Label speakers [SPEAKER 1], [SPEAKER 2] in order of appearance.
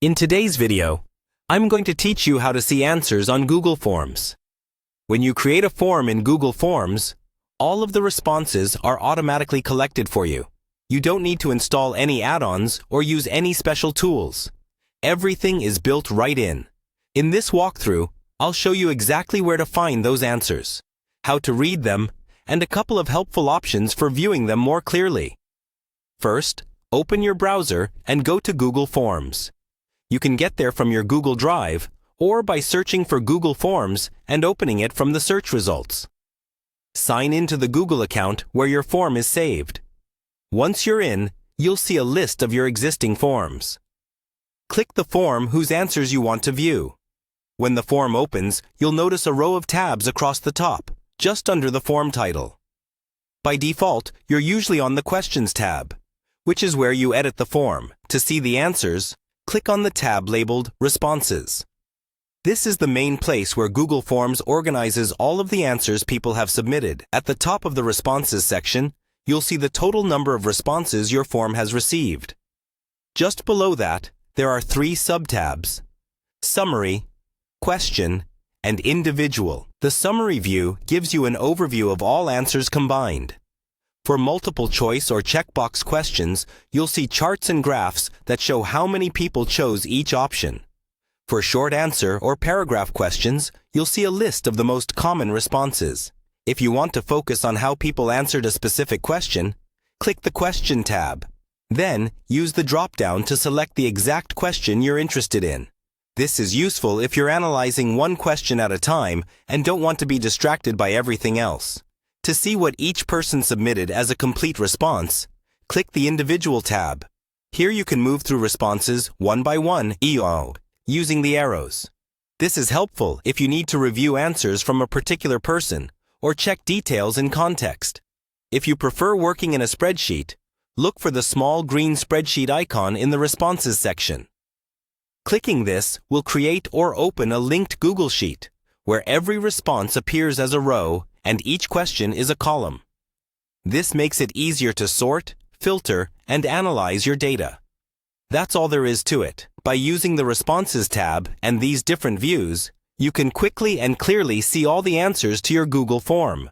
[SPEAKER 1] In today's video, I'm going to teach you how to see answers on Google Forms. When you create a form in Google Forms, all of the responses are automatically collected for you. You don't need to install any add-ons or use any special tools. Everything is built right in. In this walkthrough, I'll show you exactly where to find those answers, how to read them, and a couple of helpful options for viewing them more clearly. First, open your browser and go to Google Forms. You can get there from your Google Drive or by searching for Google Forms and opening it from the search results. Sign into the Google account where your form is saved. Once you're in, you'll see a list of your existing forms. Click the form whose answers you want to view. When the form opens, you'll notice a row of tabs across the top, just under the form title. By default, you're usually on the Questions tab, which is where you edit the form. To see the answers, click on the tab labeled Responses. This is the main place where Google Forms organizes all of the answers people have submitted. At the top of the Responses section, you'll see the total number of responses your form has received. Just below that, there are three sub-tabs: Summary, Question, and Individual. The Summary view gives you an overview of all answers combined. For multiple choice or checkbox questions, you'll see charts and graphs that show how many people chose each option. For short answer or paragraph questions, you'll see a list of the most common responses. If you want to focus on how people answered a specific question, click the Question tab. Then, use the drop-down to select the exact question you're interested in. This is useful if you're analyzing one question at a time and don't want to be distracted by everything else. To see what each person submitted as a complete response, click the Individual tab. Here you can move through responses one by one using the arrows. This is helpful if you need to review answers from a particular person or check details in context. If you prefer working in a spreadsheet, look for the small green spreadsheet icon in the Responses section. Clicking this will create or open a linked Google Sheet, where every response appears as a row and each question is a column. This makes it easier to sort, filter, and analyze your data. That's all there is to it. By using the Responses tab and these different views, you can quickly and clearly see all the answers to your Google form.